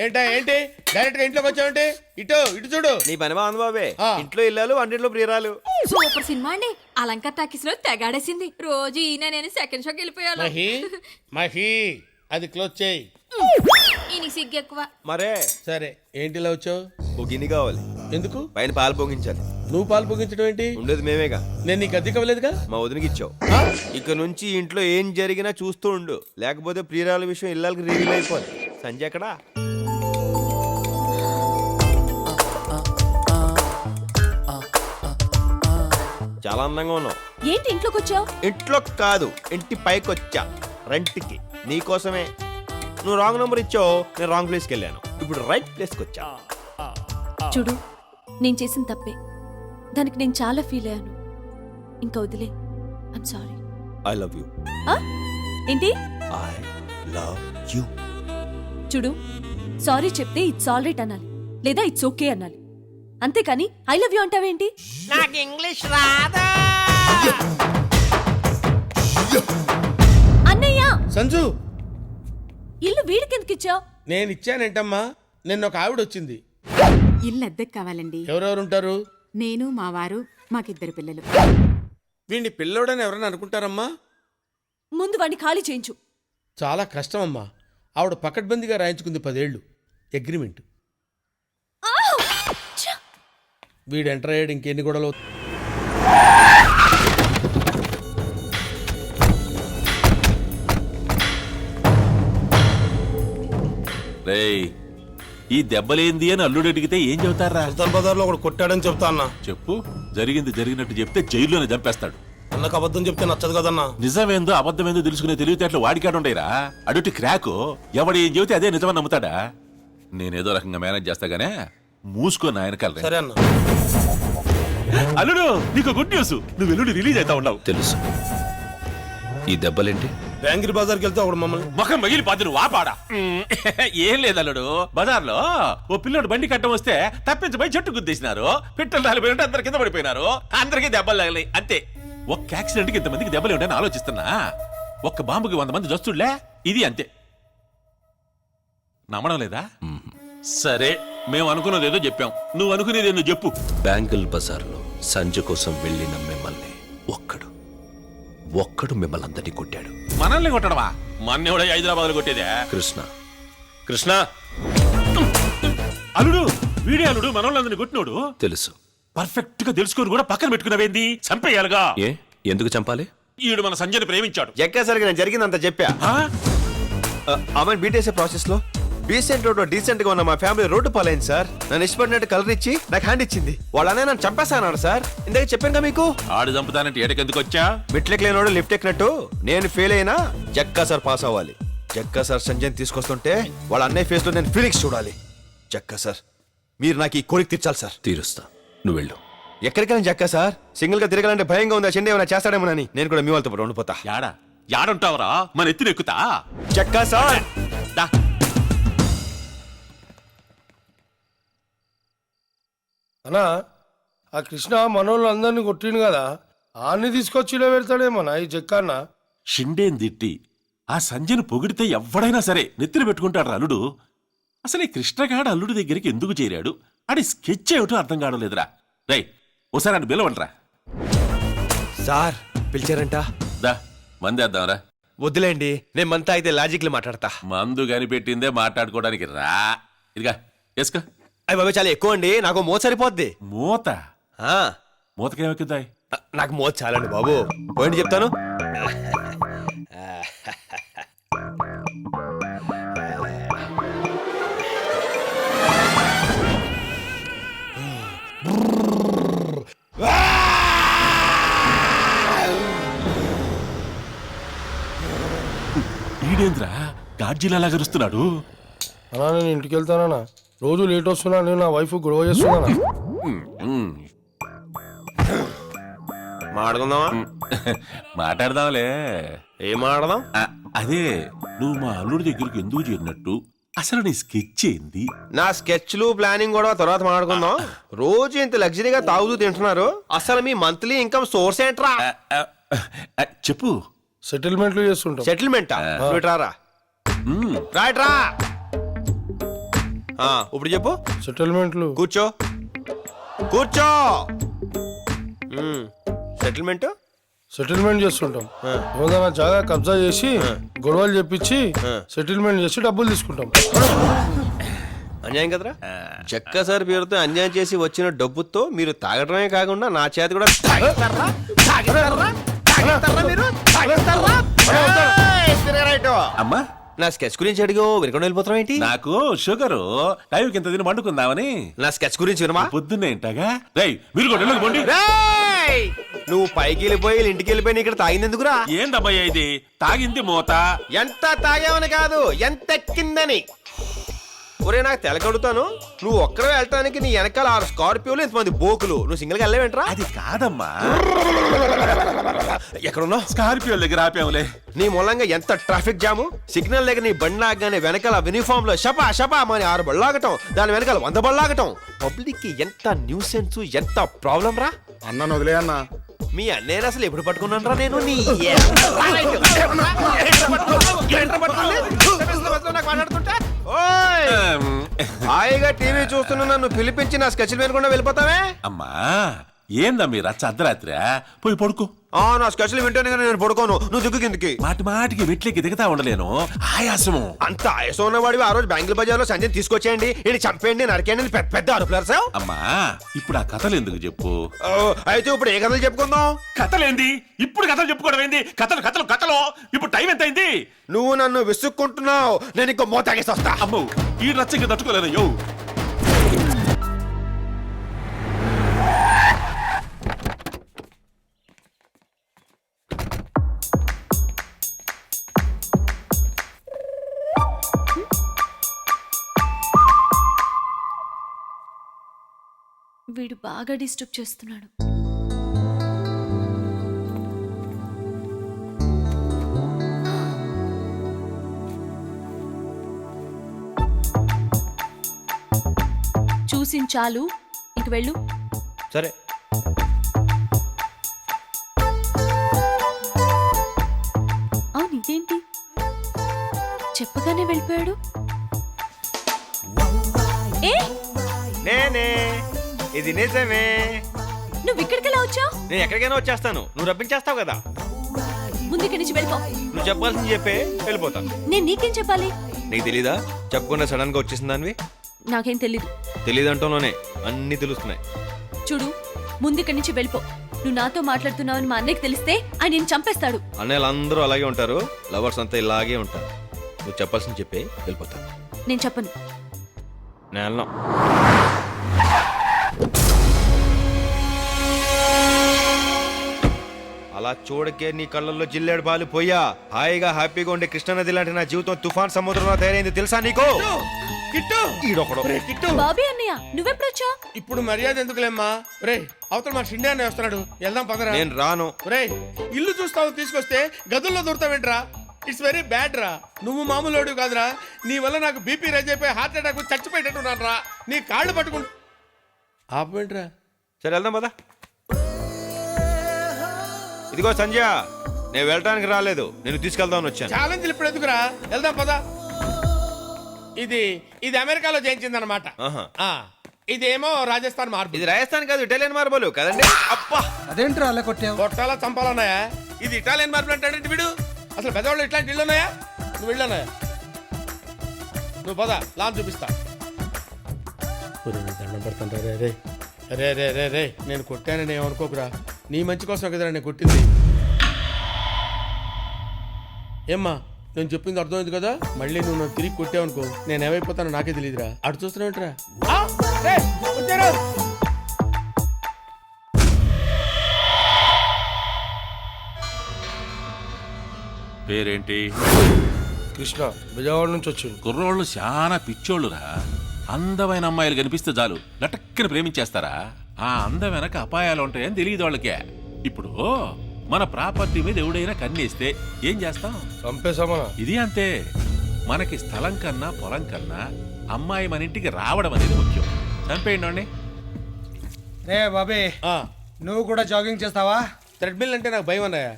ఏంటి డైరెక్ట్ గా ఇంట్లోకి వచ్చావంటే ఇటు చూడు. నీ పని బాగుంది బాబే. ఇంట్లో ఇల్లాలు వంటింట్లో ప్రియురాలు. సూపర్ సినిమా అండి. అలంకార్ టాకీస్ లో తెగాడేసింది. రోజు ఈయన నేను సెకండ్ షోకి వెళ్ళిపోయాను. మహి అది క్లోజ్ చేయి. ఈయన సిగ్గు ఎక్కువ. మరే సరే ఏంటి ఇలా వచ్చావు? ఓ గిన్నె కావాలి. ఎందుకు? పైన పాలు పొంగించాలి. నువ్వు పాలు పొంగించడం ఏంటి? ఉండేది మేమేగా. నేను నీకు అద్దె ఇవ్వలేదుగా. మా వదినకి ఇచ్చావు. ఇక నుంచి ఇంట్లో ఏం జరిగినా చూస్తూ ఉండు, లేకపోతే ప్రియురాల విషయం ఇళ్ళకి రివీల్ అయిపోద్ది. సంజయ్ ఎక్కడా? చాలా అందంగా ఉన్నావు. ఏంటి ఇంట్లోకి వచ్చావు? ఇంట్లో కాదు, ఇంటి పైకి వచ్చా రెంట్కి. నీకోసమే. నువ్వు రాంగ్ నెంబర్ ఇచ్చావు, నేను రాంగ్ ప్లేస్కి వెళ్ళాను. ఇప్పుడు రైట్ ప్లేస్కి వచ్చా. చూడు, నేను చేసిన తప్పే. దానికి నేను చాలా ఫీల్ అయ్యాను. ఇంకా వదిలే. I'm sorry. I love you. ఏంటి? I love you. చూడు, సారీ చెప్తే ఇట్స్ ఆల్ రైట్ అనాలి, లేదా ఇట్స్ ఓకే అనాలి. అంతేకాని ఐ లవ్ యూ అంటావేంటి? నాకు ఇంగ్లీష్ రాదా? అన్నయ్య! సంజు, ఇల్లు వీడికి ఎందుకు ఇచ్చావు? నేను ఇచ్చానేంటమ్మా? నిన్న ఒక ఆవిడ వచ్చింది. ఇల్లు అద్దెకు కావాలండి. ఎవరెవరు ఉంటారు? నేను, మా వారు, మాకిద్దరు పిల్లలు. వీడిని పిల్లోడని ఎవరైనా అనుకుంటారమ్మా? ముందు వాడిని ఖాళీ చేయించు. చాలా కష్టం అమ్మా. ఆవిడ పకడ్బందీగా రాయించుకుంది 10 ఏళ్ళు అగ్రిమెంట్. వీడు ఎంటర్ అయ్యాడు, ఇంకెన్ని గొడవలు. రేయ్, ఈ దెబ్బలేంది అని అల్లుడు అడిగితే ఏం చెబుతారా? సుల్తాన్ బజార్ లో ఒకడు కొట్టాడని చెప్తా అన్నా. చెప్పు. జరిగింది జరిగినట్టు చెప్తే జైల్లోనే చంపేస్తాడు. అన్నకు అబద్ధం చెప్తే నచ్చదు కదన్నా. నిజమేందో అబద్ధమేందో తెలుసుకునే తెలివితేటలు వాడికాడుండేరా. అడుటి క్రాకు. ఎవడు ఏం చెబితే అదే నిజమని నమ్ముతాడా? నేనేదో రకంగా మేనేజ్ చేస్తాగానే మూసుకో నాయన కలరే. సరే అన్న. అల్లుడు, నీకు గుడ్ న్యూస్. నువ్వు ఎల్లుండి రిలీజ్ అవుతా ఉన్నావు. తెలుసు. ఈ దెబ్బలేంటి? బ్యాంగిరి బజార్కి వెళ్తే ఒకడు మమ్మల్ని ముఖం మగిలి పాదురు వాపాడా. ఏం లేదు అల్లుడు, బజార్లో ఓ పిల్లోడు బండి కట్టం వస్తే తప్పించబోయి చెట్టు గుద్దేసినారు. పిట్టలు రాలిపోయినట్టు అందరి కింద పడిపోయినారు. అందరికీ దెబ్బలు తగిలాయి అంతే. ఒక్క యాక్సిడెంట్కి ఇంతమందికి దెబ్బలు ఉంటాయని ఆలోచిస్తున్నా. ఒక్క బాంబుకి 100 మంది చస్తుడులే. ఇది అంతే. నమ్మడం లేదా? సరే, మేము అనుకున్నది ఏదో చెప్పాం. నువ్వు అనుకునేది ఏదో చెప్పు. బ్యాంగిల్ బజార్లో సంజయ్ కోసం వెళ్ళిన మిమ్మల్ని ఒక్కడు మిమ్మల్ని అందరినీ కొట్టాడు. మనల్ని కొట్టడమా? మన్నెవడ హైదరాబాద్ కొట్టేదే. కృష్ణ అల్లుడు, వీడే అల్లుడు మనోళ్ళందరినీ కొట్టినోడు. తెలుసు. పర్ఫెక్ట్ గా తెలుసుకొని కూడా పక్కన పెట్టుకున్నావేంది? చంపేయాలిగా. ఏ, ఎందుకు చంపాలి? ఈడు మన సంజయ్ని ప్రేమించాడు. ఎక్కేసరికి నేను జరిగిందంత చెప్పా. ఆమెను బీటేసే ప్రాసెస్ లో డీసెంట్ రోడ్ డీసెంట్ గా ఉన్న మా ఫ్యామిలీ రోడ్డు పాలైంది సార్. నన్ను ఇష్టపడినట్టు కలర్ ఇచ్చి నాకు హ్యాండ్ ఇచ్చింది. వాళ్ళనే నన్ను చంపేస్తాను సార్. ఇందాక చెప్పాను కదా మీకు. ఆడు చంపుతానంటే ఏటకెందుకు వచ్చా? మెట్లెక్ లేనోడు లిఫ్ట్ ఎక్కినట్టు నేను ఫెయిల్ అయినా జక్కా సార్ పాస్ అవ్వాలి. జక్కా సార్ సంజయ్ తీసుకొస్తుంటే వాళ్ళ అన్నయ్య ఫేస్ లో నేను ఫీలింగ్స్ చూడాలి. జక్కా సార్, మీరు నాకు ఈ కోరిక తీర్చాలి సార్. తీరుస్తా, నువ్వు వెళ్ళు. ఎక్కడికైనా జక్కా సార్, సింగిల్ గా తిరగాలంటే భయంగా ఉందా? చెండి ఏమైనా చేస్తాడేమోనని నేను కూడా మీ వాళ్ళతో పాటు ఉండిపోతా. యాడుంటావరా? మన ఎత్తున ఎక్కుతా. జక్కా సార్. అన్నా, ఆ కృష్ణ మనోళ్ళు అందరినీ కొట్టిండు కదా, ఆన్ని తీసుకొచ్చి ఇలా పెడతాడేమన్నా ఈ జక్కన్న. షిండేని తిట్టి ఆ సంజయ్ను పొగిడితే ఎవడైనా సరే నెత్తిన పెట్టుకుంటాడు అల్లుడు. అసలు ఈ కృష్ణగాడు అల్లుడి దగ్గరికి ఎందుకు చేరాడు? ఆడి స్కెచ్ ఏమిటో అర్థం కావలేదురా. రై, ఓసారి అని బిలవంట్రా. సార్ పిలిచారంట. దా, మందేద్దాంరా. వద్దులేండి, నేను మంతా అయితే లాజిక్లు మాట్లాడతా. మందు కనిపెట్టిందే మాట్లాడుకోవడానికి రా. ఇదిగా వేసుకో. అయ్యి బాబు, చాలా ఎక్కువ అండి. నాకు మోత సరిపోద్ది. మూత? మూతకేమెక్కుతాయి? నాకు మోత చాలండి బాబు. పోయింది చెప్తాను. ఈడేంద్రా గాడ్జిలా గరుస్తున్నాడు? అన్నా, నేను ఇంటికి వెళ్తానన్నా. రోజు లేట్ వస్తున్నా. నేను నా వైఫ్ గొడవ చేస్తున్నానా. మాట్లాడుకుందామా? మాట్లాడదాంలే. ఏం మాట్లాడదాం? అదే, నువ్వు మా అల్లుడి దగ్గరికి ఎందుకు చేరినట్టు, అసలు నీ స్కెచ్ ఏంది? నా స్కెచ్లు ప్లానింగ్ కూడా తర్వాత మాట్లాడుకుందాం. రోజు ఇంత లగ్జరీగా తాగుతూ తింటున్నారు. అసలు మీ మంత్లీ ఇన్కమ్ సోర్స్ ఏంట్రా? చెప్పు. సెటిల్మెంట్లు చేస్తుంటాం. సెటిల్మెంటా? రారా రైట్ రా. ఇప్పుడు చెప్పు. సెటిల్మెంట్లు కూర్చో కూర్చో. సెటిల్మెంట్ సెటిల్మెంట్ చేస్తుంటాం. ఏదైనా జాగా కబ్జా చేసి గొడవలు చెప్పించి సెటిల్మెంట్ చేసి డబ్బులు తీసుకుంటాం. అన్యాయం కదరా. చెక్క సార్ పేరుతో అన్యాయం చేసి వచ్చిన డబ్బుతో మీరు తాగడమే కాకుండా నా చేతి కూడా తాగిస్తారా? మీరు తాగిస్తారా? ఏయ్, తిరగరాయిటు. అమ్మా నా స్కెచ్ గురించి అడిగో వినకుండా వెళ్ళిపోతాం ఏంటి? నాకు షుగరు టైంకి ఇంత తిని వండుకుందామని. నా స్కెచ్ గురించి వినమా? పొద్దున్నే ఇంటగా రేయ్ మీరు కూడా ఇళ్ళకి పోండి. రేయ్! నువ్వు పైకి వెళ్ళిపోయి ఇక్కడ వెళ్ళిపోయి ఇక్కడ తాగింది ఎందుకురా? ఏందమ్మయ్య ఇది తాగింది మూత. ఎంత తాగావని కాదు, ఎంత ఎక్కిందని. ఒరే నాకు తెలకడుతాను, నువ్వు ఒక్కరే వెళ్ళటానికి నీ వెనకాల 6 స్కార్పియోలు ఇంతమంది బోకులు, నువ్వు సింగిల్ గా వెళ్ళవేంట్రా? అది కాదమ్మా, ఎక్కడున్నావు? స్కార్పియో దగ్గర ఆపాములే. నీ మూలంగా ఎంత ట్రాఫిక్ జాము. సిగ్నల్ దగ్గర నీ బండి ఆగగానే వెనకాల యూనిఫామ్ లో షపా షపా అని 6 బళ్ళాగటం, దాని వెనకాల 100 బళ్ళాగటం. పబ్లిక్ కి ఎంత న్యూసెన్స్, ఎంత ప్రాబ్లం రా. అన్న వదిలే అన్న. మీ అన్నయ్య అసలు ఎప్పుడు పట్టుకున్నాను రా నేను? నీ హాయిగా టీవీ చూస్తున్నా నన్ను పిలిపించి నా స్కెచ్లు వినకుండా వెళ్ళిపోతావే? అమ్మా ఏందమ్మీ రచ్చ అర్ధరాత్రి పోయి పడుకో. నా స్కెచ్లు వింటేనే నేను పడుకోను, నువ్వు దిక్కు కిందకి. మాటి మాటికి మెట్లకి దిగుతా ఉండలేను, ఆయాసము. అంత ఆయాసం ఉన్నవాడివి ఆ రోజు బ్యాంగిల్ బజార్ లో సంజయ్ తీసుకొచ్చేయండి, ఇది చంపేయండి, నరికేయండి అని పెద్ద అరుపులారు. అమ్మా ఇప్పుడు ఆ కథలు ఎందుకు చెప్పు. అయితే ఇప్పుడు ఏ కథలు చెప్పుకుందాం? కథలేంది ఇప్పుడు కథలు చెప్పుకోవడం ఏంది? కథలు కథలు కథలు. ఇప్పుడు టైం ఎంత అయింది? నువ్వు నన్ను విసుక్కుంటున్నావు, నేను ఇంకో మోతాగేసి వస్తా. అమ్మో ఈ రచ్చకి తట్టుకోలేనయ్యో. వీడు బాగా డిస్టర్బ్ చేస్తున్నాడు. చూసించాలు, ఇంక వెళ్ళు. సరే అవును ఇదేంటి చెప్పగానే వెళ్ళిపోయాడు? ఏ నేనే, ఇది నిజమే. నువ్వు ఇక్కడికెలా వచ్చావు? నేను ఎక్కడికైనా వచ్చేస్తాను, నువ్వు రప్పించేస్తావు కదా. ముందుకి నుంచి వెళ్ళిపో. నువ్వు చెప్పాల్సింది చెప్పే వెళ్ళిపోతాను. నేను నీకేం చెప్పాలి? నీకు తెలీదా? చెప్పకుండా సడన్ గా వచ్చేసిన దానివి? నాకేం తెలీదు. తెలీదంటూనే అన్ని తెలుస్తున్నాయి. చూడు ముందుకి నుంచి వెళ్ళిపో. నువ్వు నాతో మాట్లాడుతున్నావని మా అన్నయ్యకి తెలిస్తే ఆయన నేను చంపేస్తాడు. అన్నయ్యలు అందరూ అలాగే ఉంటారు, లవర్స్ అంతా ఇలాగే ఉంటారు. నువ్వు చెప్పాల్సింది చెప్పే వెళ్ళిపోతాను. నేను చెప్పను. నేను వెళ్ళను. అలా చూడకే నీ కళ్ళల్లో జిల్లేడు బాలు పోయా. హాయిగా హ్యాపీగా ఉండే కృష్ణానది లాంటి నా జీవితం తుఫాన్ సముద్రంలో తయారైంది తెలుసా నీకు? బాబీ అన్నయ్య నువ్వెప్పుడొచ్చావు? ఇప్పుడు మర్యాద ఎందుకులేమ్మా? రే అవతల మా షిండే అన్నయ్య వస్తున్నాడు, వెళ్దాం పదరా. నేను రాను. రే ఇల్లు చూస్తావు తీసుకొస్తే గదుల్లో దూరతావేంట్రా? ఇట్స్ వెరీ బ్యాడ్ రా. నువ్వు మామూలు కాదురా, నీ వల్ల నాకు బీపీ రైజ్ అయిపోయి హార్ట్ అటాక్ చచ్చిపోయేటట్టున్నాను రా. నీ కాళ్ళు పట్టుకుంటా ఆపేంట్రా. సరే వెళ్దాం పద. ఇదిగో సంజయ్, నేను వెళ్ళటానికి రాలేదు, నేను తీసుకెళ్దామని వచ్చాను. ఛాలెంజ్ ఇప్పుడు ఎందుకురా, వెళ్దాం పద. ఇది అమెరికాలో చేయించిందన్నమాట. ఇదేమో రాజస్థాన్ మార్బుల్. ఇది రాజస్థాన్ కాదు, ఇటాలియన్ మార్బుల్ కదండి. అబ్బా అదేంట్రా అలా కొట్టావు? కొట్టాలా చంపాలన్నాయా? ఇది ఇటాలియన్ మార్బుల్ అంటాడంటే వీడు. అసలు పెద్దవాళ్ళు ఇట్లాంటి ఇళ్ళు ఉన్నాయా? నువ్వు వెళ్ళన్నాయా? నువ్వు పద, లాన్ చూపిస్తా. దండం పెడతాను రే రే రే రే రే రే నేను కొట్టానని ఏమనుకోకురా, నీ మంచి కోసం కదరా నేను కొట్టింది. ఏమ్మా నేను చెప్పింది అర్థమైంది కదా? మళ్ళీ నువ్వు నన్ను తిరిగి కొట్టావనుకో నేను ఏమైపోతానో నాకే తెలియదురా. అటు చూస్తున్నావుంటరా. పేరేంటి? కృష్ణ, విజయవాడ నుంచి వచ్చింది. కుర్రోళ్ళు చాలా పిచ్చోళ్ళురా. అందమైన అమ్మాయిలు కనిపిస్తే చాలు లటక్కన ప్రేమించేస్తారా? ఆ అందం వెనక అపాయాలు ఉంటాయని తెలియదు వాళ్ళకే. ఇప్పుడు మన ప్రాపర్టీ మీద ఎవడైనా కన్నేస్తే ఏం చేస్తాం? చంపేశామనా? ఇది అంతే. మనకి స్థలం కన్నా పొలం కన్నా అమ్మాయి మన ఇంటికి రావడం అనేది ముఖ్యం. చంపేయండి. రే బాబే, నువ్వు కూడా జాగింగ్ చేస్తావా? థ్రెడ్మిల్ అంటే నాకు భయం అన్నాయా.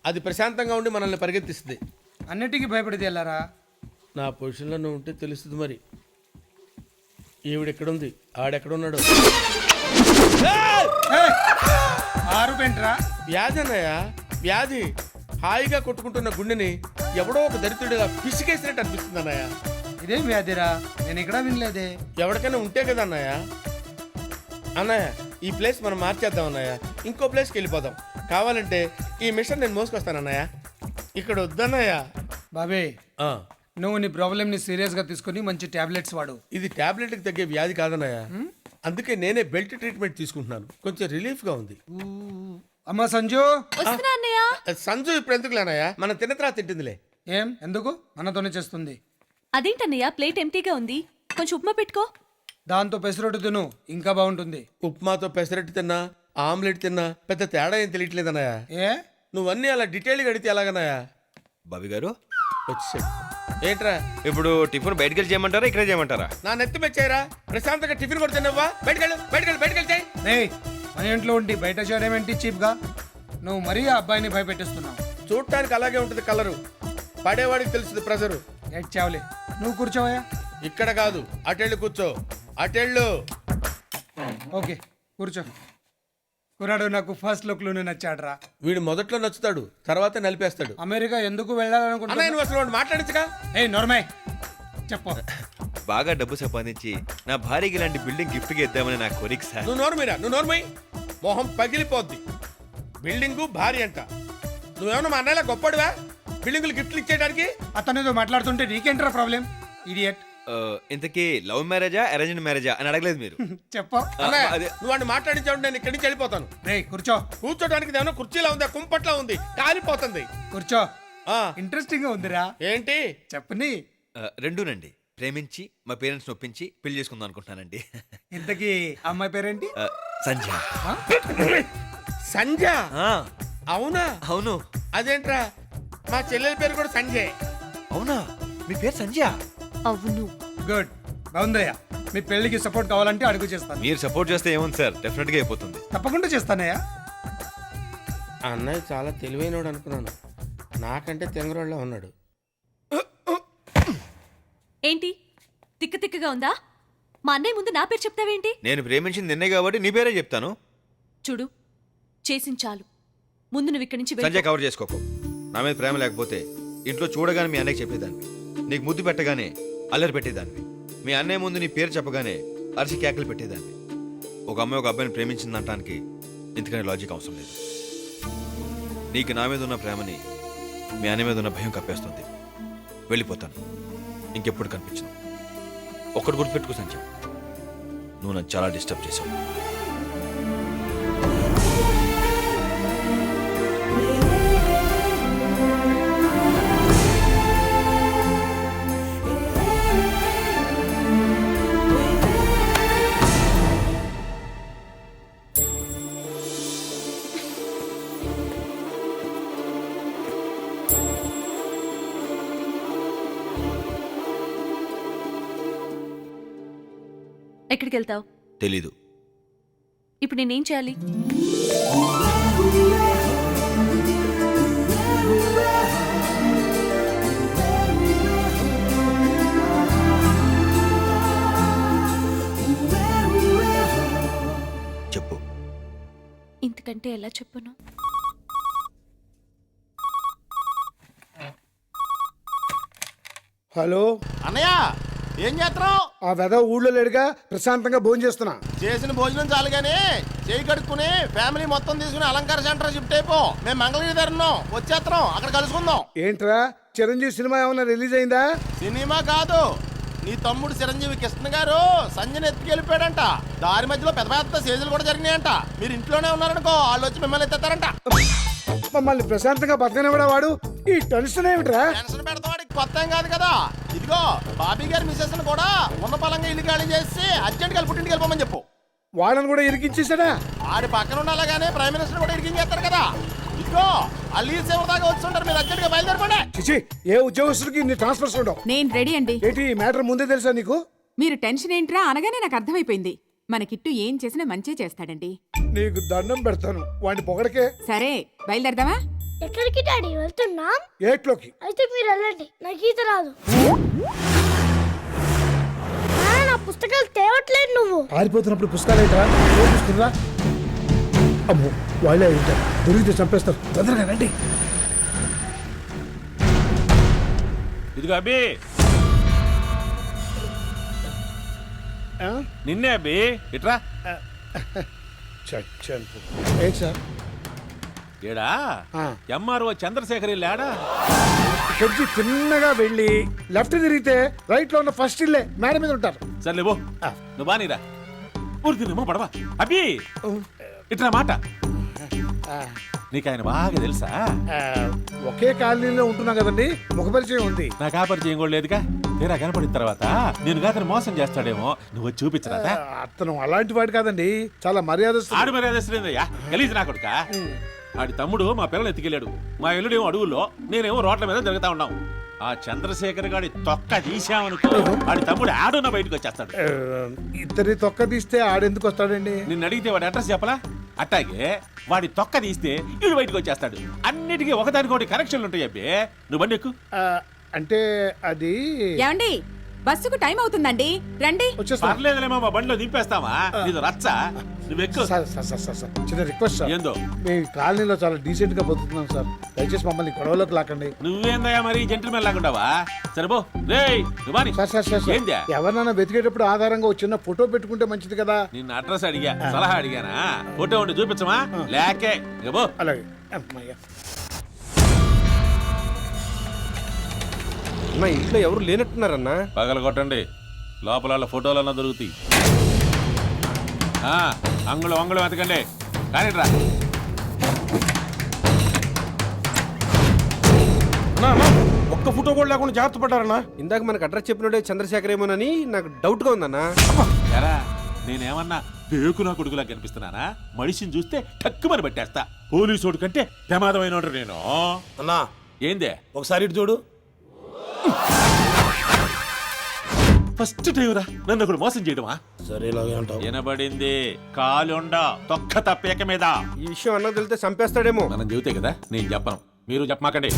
అది ప్రశాంతంగా ఉండి మనల్ని పరిగెత్తిస్తుంది. అన్నిటికీ భయపడితే వెళ్ళారా? నా పొజిషన్లో నువ్వు ఉంటే తెలుస్తుంది మరి. ఈవిడెక్కడుంది ఆడెక్కడున్నాడు? ఆరు పెంట్రా వ్యాధి అన్నయ్య, వ్యాధి. హాయిగా కొట్టుకుంటున్న గుండెని ఎవడో ఒక దరిద్రుడిగా పిసికేసినట్టు అనిపిస్తుంది అన్నయ్య. ఇదేం వ్యాధిరా, నేను ఎక్కడా వినలేదే. ఎవరికైనా ఉంటే కదా అన్నయ్య. అన్నయ్య ఈ ప్లేస్ మనం మార్చేద్దాం అన్నయ్య, ఇంకో ప్లేస్కి వెళ్ళిపోదాం. కావాలంటే ఈ మిషన్ నేను మోసుకొస్తాను అన్నయ్య. ఇక్కడ వద్దన్నయ్య. బాబే, ఆ, నువ్వు నీ ప్రాబ్లమ్ ని సీరియస్ గా తీసుకుని మంచి టాబ్లెట్స్ వాడు. ఇది టాబ్లెట్కి తగ్గే వ్యాధి కాదన్నయ్య. అందుకే నేనే బెల్ట్ ట్రీట్మెంట్ తీసుకుంటున్నాను. కొంచెం రిలీఫ్గా ఉంది. అమ్మా సంజు, వస్తున్నా అన్నయ్య. సంజు ఇప్పుడు ఎందుకులేనయ్య, మన తినతరా తింటుందిలే. ఏం ఎందుకు మనతోనే చేస్తుంది? అదేంటన్నయ్య ప్లేట్ ఎంటీగా ఉంది, కొంచెం ఉప్మా పెట్టుకో. దాంతో పెసరొట్టు తిను, ఇంకా బాగుంటుంది. ఉప్మాతో పెసరట్టు తిన్నా, ఆమ్లెట్ తిన్నా పెద్ద తేడా ఏం తెలియట్లేదన్నయ్య. ఏ నువ్వన్నీ అలా డీటెయిల్గా అడిగితే ఎలాగన్నయ్య? బాబీ గారు, వచ్చేసాడు. ఏంట్రా ఇప్పుడు టిఫిన్ బయటకు వెళ్ళి చేయమంటారా ఇక్కడే చేయమంటారా? నా నెత్తి మెచ్చాయిరా. ప్రశాంతంగా టిఫిన్ కూడా తిన్నావా? బయటకెళ్ళు చేయి. ఏయ్, మన ఇంట్లో ఉండి బయట చేయడం ఏంటి చీప్ గా? నువ్వు మరీ ఆ అబ్బాయిని భయపెట్టిస్తున్నావు. చూడటానికి అలాగే ఉంటుంది కలరు, పడేవాడికి తెలుస్తుంది ప్రెజరు. ఏడ్ చావులే, నువ్వు కూర్చోవయ్యా. ఇక్కడ కాదు, అటెళ్ళు కూర్చో, అటెళ్ళు. ఓకే కూర్చో. కురాడు నాకు ఫస్ట్ లుక్ లోనే నచ్చాడ్రా. వీడు మొదట్లో నచ్చుతాడు, తర్వాత నలిపేస్తాడు. అమెరికా ఎందుకు అన్నయ్య వెళ్ళాలనుకుంటున్నా? నువ్వు అసలు వాడు మాట్లాడించగా. ఏయ్ నోర్మయ్, చెప్పు. బాగా డబ్బు సంపాదించి నా భార్యకి ఇలాంటి బిల్డింగ్ గిఫ్ట్ గా ఇద్దామని నా కోరిక సార్. నువ్వు నోర్మై, మొహం పగిలిపోద్ది. బిల్డింగు భారీ అంట. నువ్వేమన్నా మా అన్నయ్యలా గొప్పడివా బిల్డింగులు గిఫ్ట్లు ఇచ్చేయడానికి? అతనితో మాట్లాడుతుంటే నీకేంట్రా ప్రాబ్లం? ఇడియట్. ఇంతకీ లవ్ మ్యారేజా అరేంజ్ మ్యారేజా అని అడగలేదు మీరు. చెప్పు. అన్నయ్య, అదే. నువ్వు వాడిని మాట్లాడించావు, నేను ఇక్కడి నుంచి వెళ్ళిపోతాను. రేయ్ కూర్చో. కూర్చోడానికి ఏమైనా కుర్చీలా ఉందా, కుంపట్లా ఉంది, కాలిపోతుంది. కూర్చో. ఆ, ఇంట్రెస్టింగ్ గా ఉందిరా. ఏంటి? చెప్పని. రెండూనండి. ప్రేమించి మా పేరెంట్స్ ఒప్పించి పెళ్లి చేసుకుందాం అనుకుంటున్నానండి. ఇంతకీ అమ్మాయి పేరేంటి? సంధ్య. సంజ? ఆ, అవునా? అవును. అదేంట్రా, మా చెల్లెల పేరు కూడా సంజయ్. అవునా, మీ పేరు సంధ్య? అవును. గుడ్, బాగుందయ్యా. మీ పెళ్లికి సపోర్ట్ కావాలంటే అడుగు చేస్తాను. మీరు సపోర్ట్ చేస్తే ఏముంది సార్, డెఫినెట్ గా అయిపోతుంది. తప్పకుండా చేస్తానయ్యా. అన్నయ్య చాలా తెలివైనోడు అనుకున్నాను, నాకంటే తెంగరోళ్ళ ఉన్నాడు. ఏంటి తిక్క తిక్కగా ఉందా? మా అన్నయ్య ముందు నా పేరు చెప్తావేంటి? నేను ప్రేమించింది నిన్నే కాబట్టి నీ పేరే చెప్తాను. చూడు, చేసిన చాలు. ముందు నువ్వు ఇక్కడి నుంచి వెళ్ళిపో. సంజయ్ కవర్ చేసుకోకు. నా మీద ప్రేమ లేకపోతే ఇంట్లో చూడగానే మీ అన్నయ్య చెప్పేదాన్ని, నీకు ముద్దు పెట్టగానే అల్లరి పెట్టేదాన్ని, మీ అన్నయ్య ముందు నీ పేరు చెప్పగానే అరిసి కేకలు పెట్టేదాన్ని. ఒక అమ్మాయి ఒక అబ్బాయిని ప్రేమించిందనటానికి ఇంతకనే లాజిక్ అవసరం లేదు. నీకు నా మీద ఉన్న ప్రేమని మీ అన్నయ్య మీద ఉన్న భయం కప్పేస్తుంది. వెళ్ళిపోతాను, ఇంకెప్పుడు కనిపించను. ఒక్కటి గుర్తుపెట్టుకో సంజయ్, నువ్వు నన్ను చాలా డిస్టర్బ్ చేశావు. ఎక్కడికి వెళ్తావు? తెలీదు. ఇప్పుడు నేనేం చేయాలి? చెప్పు. ఇంతకంటే ఎలా చెప్పను? హలో అన్నయ్య, ఏం చేస్తున్నావు? ఆ వెద ఊళ్ళో లేడుగా, ప్రశాంతంగా భోజనం చేస్తున్నా. చేసిన భోజనం చాలు గానీ చేయి కడుక్కుని ఫ్యామిలీ మొత్తం తీసుకుని అలంకార సెంటర్ షిఫ్ట్ అయిపో. మేము మంగళగిరి దగ్గర ఉన్నాం, వచ్చేస్తున్నాం, అక్కడ కలుసుకుందాం. ఏంట్రా, చిరంజీవి సినిమా ఏమైనా రిలీజ్ అయిందా? సినిమా కాదు, నీ తమ్ముడు చిరంజీవి కృష్ణ గారు సంజయ్ ఎత్తుకెళ్ళిపోయాడంట. దారి మధ్యలో పెద్ద పెద్ద సేజులు కూడా జరిగినాయంట. మీరు ఇంట్లోనే ఉన్నారనుకో, వాళ్ళు వచ్చి మిమ్మల్ని ఎత్తారంట. మమ్మల్ని ప్రశాంతంగా బతకనివ్వడా వాడు? ఈ టెన్షన్ ఏమిట్రా? టెన్షన్ పెడతావాడికి కొత్త ఏం కాదు కదా. ఇదిగో బాబీ గారి మిస్సెస్ కూడా ఉన్న పలంగా ఇల్లు ఖాళీ చేసి అర్జెంట్గా పుట్టింటికి వెళ్ళిపోమని చెప్పు. వాళ్ళని కూడా ఇరికించేసాడా? ఆడి పక్కన ఉండాలగానే ప్రైమ్ మినిస్టర్ కూడా ఇరికించేస్తారు కదా. ఇదిగో ఆ లీజ్ ఎవరి దాకా వస్తుంటారు, మీరు అర్జెంట్గా బయలుదేరపండి. చిచి, ఏ ఉద్యోగస్తుడికి ఇన్ని ట్రాన్స్ఫర్స్ ఉండవు. నేను రెడీ అండి. ఏంటి మ్యాటర్ ముందే తెలుసా నీకు? మీరు టెన్షన్ ఏంట్రా అనగానే నాకు అర్థమైపోయింది. మన కిట్టు ఏం చేసినా మంచి చేస్తాడండి. నీకు దండం పెడతాను, వాడిని పొగడకే. సరే బయలుదేరదామా? ఎక్కడికి డాడీ వెళ్తున్నాం? ఏట్లోకి. అయితే మీరు వెళ్ళండి, నాకు ఈత రాదు. నా పుస్తకాలు తేవట్లేదు. పారిపోవట్లేదు నువ్వు. పారిపోతున్నప్పుడు పుస్తకాలు ఏంటరా చూసుకురా. అమ్మో వాళ్ళే ఉంటారు, దొరికితే చంపేస్తారు. తొందరగా రండి. ఇదిగో అబ్బి, నిన్నే అబ్బి, ఇట్రా. చచ్చాను. ఏంటి సార్? ఏడా ఎంఆర్ఓ చంద్రశేఖర్ లేడా? కొంచెం చిన్నగా వెళ్ళి లెఫ్ట్ తిరిగితే రైట్ లో ఉన్న ఫస్ట్ ఇల్లే మేడం మీద ఉంటారు. సర్లే బో, నువ్వు బానీరా. ఊరికినేమో పడవా అబ్బి, ఇట్లా మాట. నీకు ఆయన బాగా తెలుసా? ఒకే కాలనీలో ఉంటున్నాం కదండి, ముఖ పరిచయం ఉంది. నాకు ఆ పరిచయం కూడా లేదుగా. తీరా కనపడిన తర్వాత నేను కాదని మోసం చేస్తాడేమో, నువ్వు వచ్చి చూపించరా? అతను అలాంటి వాడు కాదండి, చాలా మర్యాద. ఆడు మర్యాదయ్యా, గలీజ్ నా కొడుక. ఆడి తమ్ముడు మా పిల్లలు ఎత్తుకెళ్ళాడు. మా ఎల్లుడేమో అడుగుల్లో, నేనేమో రోడ్ల మీద తిరుగుతా ఉన్నాం. ఆ చంద్రశేఖర్ గాడి తొక్క తీసామనుకో, ఆడి తమ్ముడు ఆడున్న బయటకు వచ్చేస్తాడు. ఇద్దరి తొక్క తీస్తే ఆడెందుకు వస్తాడండి? నిన్ను అడిగితే వాడి అడ్రస్ చెప్పలా? అట్టాగే వాడి తొక్క తీస్తే వీడు బయటకు వచ్చేస్తాడు. అన్నిటికీ ఒకదానికొకటి కనెక్షన్లు ఉంటాయి అబ్బే. నువ్వు బండి ఎక్కు. అంటే అది ఏమండి, బస్సుకు టైం అవుతుందండి, రండి. పర్లేదులేమో, మా బండిలో దింపేస్తావా? నీది రచ్చ, నువ్వు ఎక్కు. చిన్న రిక్వెస్ట్ సార్, ఏందో? మీ కాలనీలో చాలా డీసెంట్ గా బతుకుతున్నాం సార్, దయచేసి మమ్మల్ని గొడవలోకి లాకండి. నువ్వేందయ్యా మరి జెంటిల్మెన్ లాగుంటావా? సరేబో రేయ్ నువ్వు సార్ ఏందా? ఎవరినైనా వెతికేటప్పుడు ఆధారంగా ఒక చిన్న ఫోటో పెట్టుకుంటే మంచిది కదా. నిన్న అడ్రస్ అడిగా, సలహా అడిగానా? ఫోటో ఉండి చూపించమా? లేకే ఇగో. అలాగే అమ్మయ్య. అన్నా ఇంట్లో ఎవరు లేనట్టున్నారన్నా. పగల కొట్టండి, లోపల ఫోటోలన్నా దొరుకుతాయి. అంగుళం అంగుళం వెతకండి, కానీ రా. ఒక్క ఫోటో కూడా లేకుండా జాగ్రత్త పడ్డారన్నా. ఇందాక మనకు అడ్రస్ చెప్పినట్టే చంద్రశేఖర్ ఏమోనని నాకు డౌట్ గా ఉందన్నా. ఎరా నేనేమన్నా పేకు నా కొడుకులా కనిపిస్తున్నానా? మనిషిని చూస్తే టక్కుమని పట్టేస్తా. పోలీసోడు కంటే ప్రమాదమైన నేను. అన్నా ఏందే? ఒకసారి ఇటు చూడు. ఫస్ట్ టైం రా నన్ను ఒకడు మోసం చేయడమా? సరే ఇలాగే అంటావు. వినబడింది, కాలుండ తొక్క తప్పేక మీద. ఈ విషయం అన్న తెలితే చంపేస్తాడేమో. మనం చెబితే కదా, నేను చెప్పను, మీరు చెప్పమాకండి.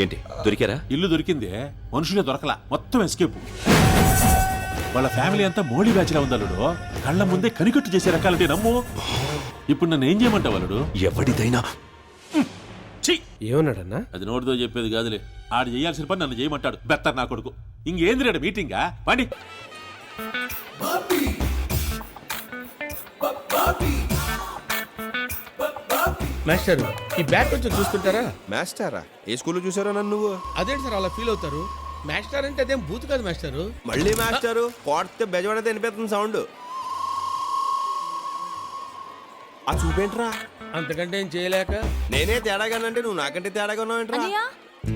ఏంటి దొరికారా? ఇల్లు దొరికింది, మనుషులే దొరకలా, మొత్తం ఎస్కేప్. వాళ్ళ ఫ్యామిలీ అంతా మోడీ బ్యాచ్ లా ఉందల్లుడు. కళ్ళ ముందే కనికట్టు చేసే రకాలంటే నమ్ము. ఇప్పుడు నన్ను ఏం చేయమంటావు అల్లుడు? ఎవడిదైనా ఏమన్నాడన్నా? అది నోటితో చెప్పేది కాదులే. ఆడు చేయాల్సిన పని నన్ను చేయమంటాడు. బెత్తర్ నా కొడుకు. ఇంకేంది రేడు మీటింగా? పండి. మాస్టర్, ఈ బ్యాట్ కొంచెం చూస్తుంటారా? మాస్టారా? ఏ స్కూల్లో చూసారో నన్ను నువ్వు? అదేంటి సార్ అలా ఫీల్ అవుతారు? మాస్టర్ అంటే అదేం బూత్ కాదు మాస్టర్. మళ్ళీ మాస్టారు కోడితే బెజవాడైతే వినిపిస్తుంది సౌండ్. ఆ చూపేంట్రా? అంతకంటే ఏం చేయలేక నేనే తేడాగానంటే నువ్వు నాకంటే తేడాగా ఉన్నావేంట్రా? అన్నయ్య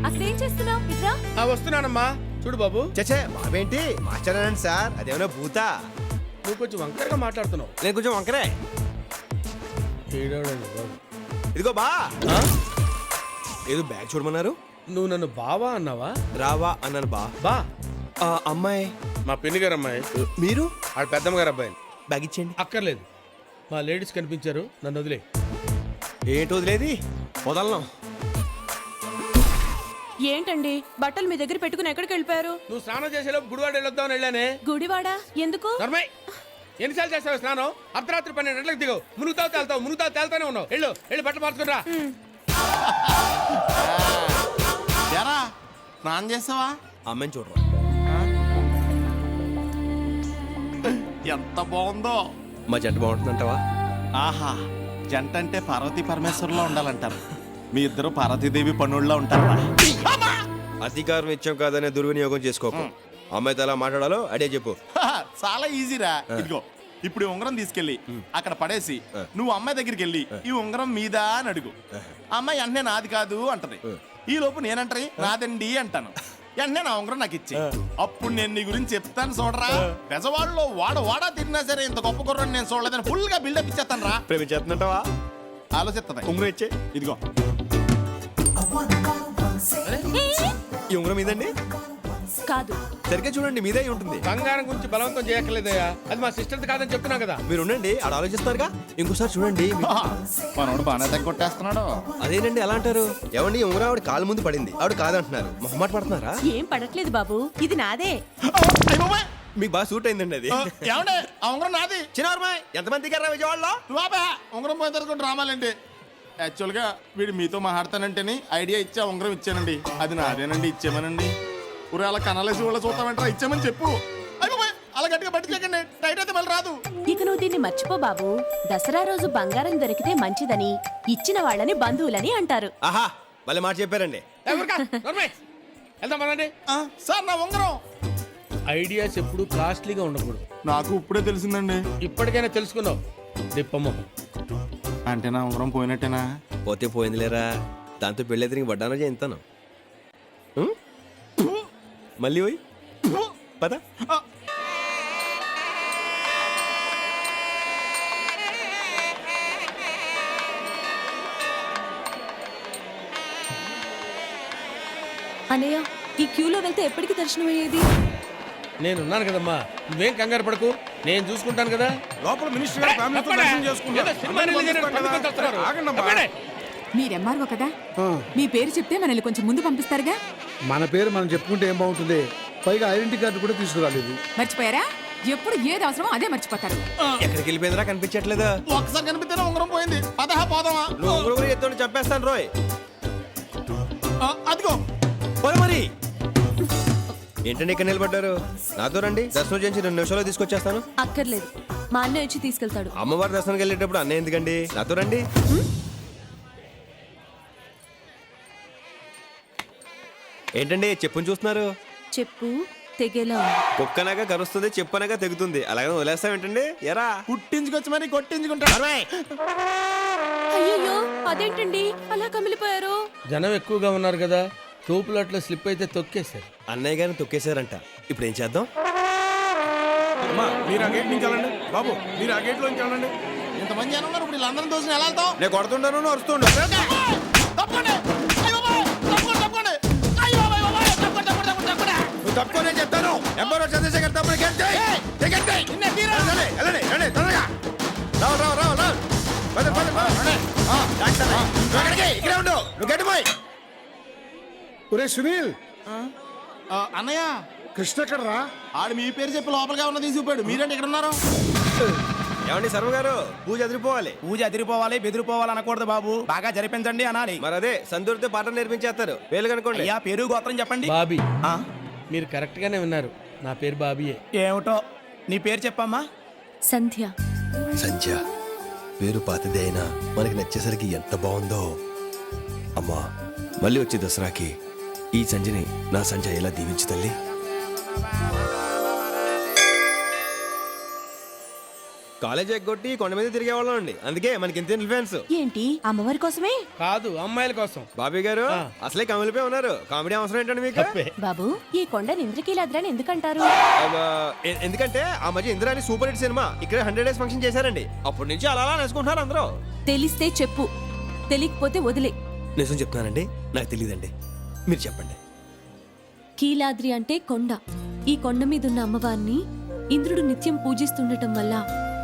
అసలు ఏం చేస్తున్నావు? ఇట్రా. వస్తున్నానమ్మా. చూడు బాబు. చచ్చే బాబేంటి మాస్టరేనండి సార్, అదేమన్నా భూతా? నువ్వు కొంచెం వంకరగా మాట్లాడుతున్నావు. నేను కొంచెం వంకరే. ఏడవడండి బాబు. ఇదిగో బా, ఏదో బ్యాగ్ చూడమన్నారు. నువ్వు నన్ను బావా అన్నావా? రావా అన్నాను బా. బా అమ్మాయి మా పిన్ని గారు అమ్మాయి. మీరు? ఆడ పెద్దమ్మ గారు అబ్బాయి. బ్యాగ్ ఇచ్చేయండి. అక్కర్లేదు, మా లేడీస్ కనిపించారు, నన్ను వదిలే. ఏంటి వదిలేది? వదలను. ఏంటండి బట్టలు మీ దగ్గర పెట్టుకుని ఎక్కడికి వెళ్ళిపోయారు? నువ్వు స్నానం చేసేలోపు గుడివాడ వెళ్ళొద్దామని వెళ్ళానే. గుడివాడా? ఎందుకు? నర్మయ్, ఎన్నిసార్లు చేస్తావు స్నానం? అర్ధరాత్రి 12 గంటలకు దిగవు. మునుగుతావు తేల్తానే ఉన్నావు. వెళ్ళి బట్టలు మార్చుకుని రా. ఎరా స్నానం చేసావా? అమ్మాయిని చూడరా. ఎంత బాగుందో. మా జంట బాగుంటుందంటావా? ఆహా, జంట అంటే పార్వతీ పరమేశ్వరులో ఉండాలంటారు. మీ ఇద్దరు పార్వతీదేవి పన్నుల్లో ఉంటారా? అధికారం ఇచ్చాం కాదనే దుర్వినియోగం చేసుకోకు. అమ్మాయితో ఎలా మాట్లాడాలో అడే చెప్పు. చాలా ఈజీరా. ఇదిగో ఇప్పుడు ఈ ఉంగరం తీసుకెళ్ళి అక్కడ పడేసి నువ్వు అమ్మాయి దగ్గరికి వెళ్ళి ఈ ఉంగరం మీదా అని అడుగు. అమ్మాయి వెంటనే నాది కాదు అంటది. ఈ లోపు నేనంటది నాదండి అంటాను. వెంటనే నా ఉంగరం నాకు ఇచ్చి అప్పుడు నేను నీ గురించి చెప్తాను చూడరా. పెజవాళ్ళలో వాడా తిరిగినా సరే ఇంత గొప్ప కుర్రని నేను చూడలేదని ఫుల్ గా బిల్డప్ ఇచ్చేస్తాను రా. ప్రేమించేస్తుంటావా? ఆలోచిస్తుంది. ఉంగరం ఇచ్చే. ఇదిగో ఈ ఉంగరం ఇదండి. కాదు. సరిగ్గా చూడండి, మీదే అయి ఉంటుంది. బంగారం గురించి బలవంతం చేయక్కర్లేదయ్యా, అది మా సిస్టర్ది కాదని చెప్తున్నా కదా. మీరు ఉండండి, ఆడ ఆలోచిస్తారుగా. ఇంకోసారి చూడండి. మనోడు బాగా దగ్గర కొట్టేస్తున్నాడు. అదేనండి ఎలా అంటారు? ఏమండి ఉంగరం ఆవిడ కాలు ముందు పడింది, ఆవిడ కాదంటున్నారు. మొహమాట పడుతున్నారా? ఏం పడట్లేదు బాబు, ఇది నాదే. మీకు బాగా సూట్ అయిందండి అది. ఏమండే ఆ ఉంగరం నాది. చిన్నవర్మాయ్, ఎంతమంది దిగారా విజయవాడలో? బాబా ఉంగరం పోయిన తర్వాత డ్రామాలండి. యాక్చువల్గా వీడు మీతో మాట్లాడతానంటేని ఐడియా ఇచ్చా ఉంగరం ఇచ్చానండి. అది నాదేనండి, ఇచ్చేమనండి. ఊరే అలా కనాలేసి వాళ్ళ చూస్తామంటారా, ఇచ్చామని చెప్పు. అయిపోయి అలా గట్టిగా పట్టుకోకండి, టైట్ అయితే మళ్ళీ రాదు. ఇక నువ్వు దీన్ని మర్చిపో బాబు. దసరా రోజు బంగారం దొరికితే మంచిదని, ఇచ్చిన వాళ్ళని బంధువులని అంటారు. ఆహా, మళ్ళీ మాట చెప్పారండి. వెళ్దాం పదండి. సార్ నా ఉంగరం. ఐడియాస్ ఎప్పుడు కాస్ట్లీగా ఉండకూడదు. నాకు ఇప్పుడే తెలిసిందండి. ఇప్పటికైనా తెలుసుకున్నావు దిప్పమ్మ. అంటే నా ఉంగరం పోయినట్టేనా? పోతే పోయిందిలేరా, దాంతో పెళ్ళెదిరికి వడ్డానో చేయిస్తాను. మళ్ళీ పోయి పద. అనయ్య, ఈ క్యూలో వెళ్తే ఎప్పటికి దర్శనం అయ్యేది? నేనున్నాను కదమ్మా, నువ్వేం కంగారు పడకు, నేను చూసుకుంటాను కదా. లోపల మినిస్టర్ గారు ఫ్యామిలీతో దర్శనం చేసుకున్నారు. ఏదో సినిమా రిలీజ్ అయినట్టు పట్టుకొని వస్తున్నారు. ఆగండమ్మా. అక్కడే. మీరెమ్మారు కదా, మీ పేరు చెప్తే మనల్ని కొంచెం ముందు పంపిస్తారుగా. మన పేరు మనం చెప్పుకుంటే ఏం బాగుంటుంది? పైగా ఐడెంటిటీ కార్డు కూడా తీసుకురాలేదు. మర్చిపోయారా? ఎప్పుడు ఏది అవసరమో అదే మర్చిపోతారు. ఎక్కడికి వెళ్ళిపోయిందిరా, కనిపించట్లేదా? ఒక్కసారి కనిపిస్తేనే ఉంగరం పోయింది. పదహా పోదామా? నువ్వు ఉంగరం ఎత్తుని చంపేస్తాను రోయ్. అదిగో పోయి మరి. ఏంటండి ఇక్కడ నిలబడ్డారు? నాతో రండి, దర్శనం చేసి 2 నిమిషాల్లో తీసుకొచ్చేస్తాను. అక్కర్లేదు, మా అన్నయ్య వచ్చి తీసుకెళ్తాడు. అమ్మవారి దర్శనానికి వెళ్ళేటప్పుడు అన్నయ్య ఎందుకండి? నాతో రండి. ఏంటండి చెప్పుని చూస్తున్నారు? చెప్పు తెగేలా ఉంది. కుక్కనగా కరుస్తుంది, చెప్పనగా తెగుతుంది. అలాగే వదిలేస్తాం ఏంటండి? ఎరా పుట్టించుకొచ్చి మరి కొట్టించుకుంటా. అయ్యో, అదేంటండి అలా కమిలిపోయారు? జనం ఎక్కువగా ఉన్నారు కదా, తోపులాట్లో స్లిప్ అయితే తొక్కేశారు. అన్నయ్య గారిని తొక్కేశారంట. ఇప్పుడు ఏం చేద్దాం? మీరు ఆ గేట్ నుంచి వెళ్ళండి బాబు, మీరు ఆ గేట్ లోంచి వెళ్ళండి. ఇంతమంది జనం ఉన్నారు, ఇప్పుడు వీళ్ళందరం దోషం ఎలా వెళ్తాం? నేను కొడుతుంటాను, అరుస్తుండు. తప్పండి. అయ్య బాబోయ్, తప్పండి, తప్పండి. అయ్య బాబోయ్, బాబోయ్, తప్పండి, తప్పండి, తప్పండి, తప్పండి. నువ్వు తప్పుకోనే చెప్తాను. ఎంబరో చంద్రశేఖర్ తప్పుడు నిన్నే తీరా. ఇక్కడ ఉండు, నువ్వు గట్టిపోయి. ఒరే సునీల్, అన్నయ్య కృష్ణ ఎక్కడ రా? ఆడు మీ పేరు చెప్పి లోపలిగా ఉన్న తీసుకుపోయాడు. మీరేంటి ఇక్కడ ఉన్నారు? ఏమండి శర్మ గారు, పూజ అదిరిపోవాలి. పూజ అదిరిపోవాలి, బెదిరిపోవాలి అనకూడదు బాబు. బాగా జరిపించండి అనాలి. మరి అదే సందూరితో పాఠం నేర్పించేస్తారు. పేర్లు కనుకోండి. అయ్యా పేరు గోత్రం చెప్పండి. బాబీ. మీరు కరెక్ట్ గానే విన్నారు, నా పేరు బాబీయే. ఏమిటో నీ పేరు చెప్పమ్మా. సంధ్య. సంధ్య పేరు పాతదే అయినా మనకి నచ్చేసరికి ఎంత బాగుందో. అమ్మా, మళ్ళీ వచ్చే దసరాకి ఈ సంధ్యని నా సంధ్య ఎలా దీవించు తల్లి. కాలేజ్ ఎగ్గొట్టి కొండ మీద తిరిగేవాళ్ళం అండి, అందుకే మనకి ఇంత ఇన్ఫ్లుయెన్స్. ఏంటి, అమ్మవారి కోసమే? కాదు, అమ్మాయిల కోసం. బాబీ గారు అసలే కమిలిపోయి ఉన్నారు. కామెడీ అవసరం ఏంటండి మీకు? బాబు, ఈ కొండని ఇంద్రకీలాద్రని ఎందుకంటారు? ఎందుకంటే ఆ మధ్య ఇందిరాని సూపర్ హిట్ సినిమా ఇక్కడ 100 days ఫంక్షన్ చేశారండి. అప్పటి నుంచి అలా అలా నేర్చుకుంటున్నారు అందరూ. తెలిస్తే చెప్పు, తెలియకపోతే వదిలే. నిజం చెప్తున్నానండి, నాకు తెలియదండి, మీరు చెప్పండి. కీలాద్రి అంటే కొండ. ఈ కొండ మీద ఉన్న అమ్మవారిని ఇంద్రుడు నిత్యం పూజిస్తుండటం వల్ల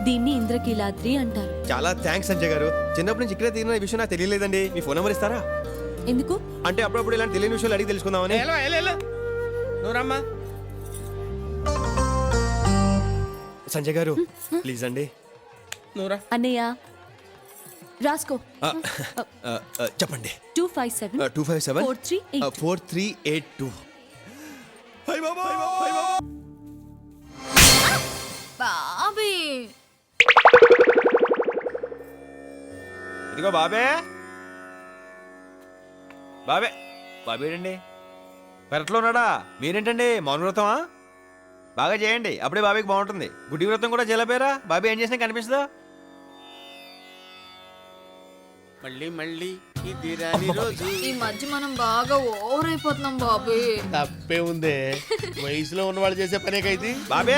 దీన్ని ఇంద్రకీలాద్రి అంటారు. చాలా థ్యాంక్స్ సంజయ్ గారు. చిన్నప్పటి నుంచి ఇక్కడే తిరిగిన విషయం నాకు తెలియలేదండి. మీ ఫోన్ నెంబర్ ఇస్తారా? ఎందుకు? అంటే అప్పుడప్పుడు ఇలాంటి తెలియని విషయాలు అడిగి తెలుసుకుందామని. నువ్వు రమ్మా. సంజయ్ గారు ప్లీజ్ అండి. నువ్వురా. అన్నయ్య రాసుకో. చెప్పండి. 257 257 4382. 4382. బాబీ. ఇదిగో బాబే. బాబే, బాబేడండి పెరట్లో ఉన్నాడా? మీరేంటండి మౌన వ్రతమా? బాగా చేయండి, అప్పుడే బాబీకి బాగుంటుంది. గుడ్డి వ్రతం కూడా చేయలేపారా? బాబీ ఏం చేసినా కనిపిస్తుందా? మళ్ళీ మళ్ళీ రోజు. ఈ మధ్య మనం బాగా ఓవర్ అయిపోతున్నాం బాబీ. తప్పే ఉందే, వయసులో ఉన్న వాళ్ళు చేసే పనేకైతే. బాబే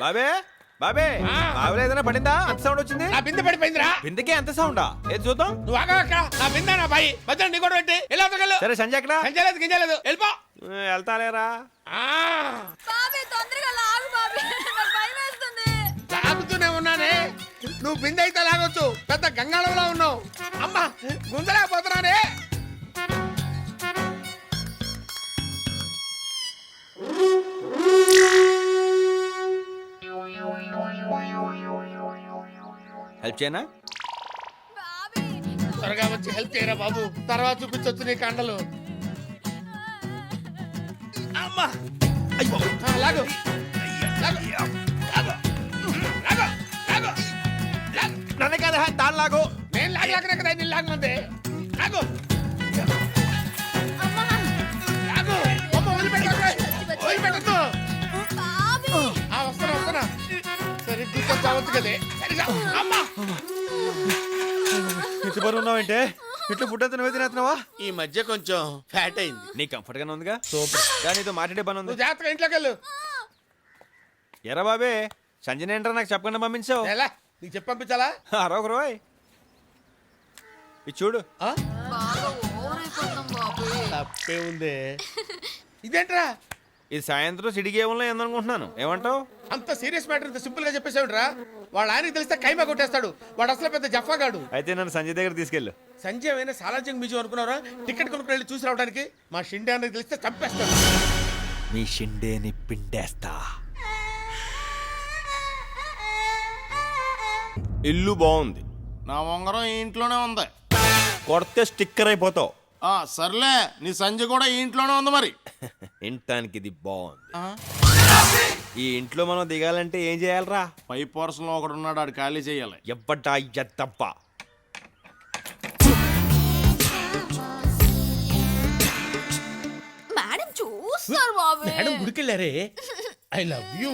బాబే బాబే బాబులో ఏదైనా పడిందా? అంత సౌండ్ వచ్చింది. నా బిందె పడిపోయిందిరా. బిందెకే అంత సౌండా? ఏది చూద్దాం. నువ్వు ఆగక్క. నా బిందె నా బాయి మధ్యలో నీ కూడా పెట్టి ఎలా వెళ్ళు. సరే సంజయ్ ఎక్కడ? సంజయలేదు గింజలేదు వెళ్ళిపో. వెళ్తాలేరా? బాబీ తొందరగా లాగు బాబీ, నాకు భయం వేస్తుంది. లాగుతూనే ఉన్నానే. నువ్వు బిందె అయితే లాగొచ్చు, పెద్ద గంగాళంలో ఉన్నావు. అమ్మా గుంజలేకపోతున్నానే. హెల్ప్ చేయనా? త్వరగా వచ్చి హెల్ప్ చేయరా బాబు, తర్వాత చూపించొచ్చు నీ కండలు. అమ్మా అయ్యో లాగు లాగు లాగు లాగు లాగు లాగు. నన్ను కదా తాను లాగు. నేను లాగలేకనే కదా నేను లాగమంది. లాగు లాగు. అమ్మ వదిలిపెట్టద్దు వదిలిపెట్టద్దు. వస్తున్నా వస్తున్నా. సరే కూర్చోవచ్చు కదే. సరిగా అమ్మా ఇంటి పని ఉన్నావంటే ఇట్లా ఫుడ్ అంతా నువ్వే తినేస్తున్నావా? ఈ మధ్య కొంచెం ఫ్యాట్ అయింది. నీ కంఫర్ట్ గానే ఉందిగా? సూపర్. కానీ నీతో మాట్లాడే పని ఉంది. నువ్వు జాగ్రత్తగా ఇంట్లోకి వెళ్ళు. ఎరా బాబే సంజయ్ ఏంట్రా నాకు చెప్పకుండా పంపించావు? ఎలా నీకు చెప్పి పంపించాలా? అరొక రోయ్ ఇది చూడు. ఆ? బాగా ఓవర్ అయిపోతాం బాబీ. తప్పే ఉంది. ఇదేంట్రా ఇది సాయంత్రం సిడిగేవంలో ఏందనుకుంటున్నాను. ఏమంటావు? అంత సీరియస్ మ్యాటర్ ఇంత సింపుల్ గా చెప్పేసాడురా. వాళ్ళ ఆయనకి తెలిస్తే కైమా కొట్టేస్తాడు. వాడు అసలు పెద్ద జఫాగాడు. అయితే నన్ను సంజయ్ దగ్గర తీసుకెళ్ళు. సంజయ్ అయినా సాలార్జంగ్ మ్యూజియం అనుకున్నారా? టికెట్ కొనుక్కుని వెళ్ళి చూసి రావడానికి. మా షిండే అన్నది తెలిస్తే చంపేస్తాడు. మీ షిండేని పిండేస్తా. ఇల్లు బాగుంది. నా ఉంగరం ఈ ఇంట్లోనే ఉంది. కొడితే స్టిక్కర్ అయిపోతావు. సర్లే నీ సంజయ్ కూడా ఈ ఇంట్లోనే ఉంది మరి. ఇంటానికి ఇది బాగుంది. ఈ ఇంట్లో మనం దిగాలంటే ఏం చేయాలరా? పై పోర్షన్ లో ఒకడు ఉన్నాడు, ఆడు ఖాళీ చేయాలి. ఎవ్వటా ఎత్తప్ప. మేడం చూస్తారు బాబీ. మేడం గుడికెళ్ళారే. I love you.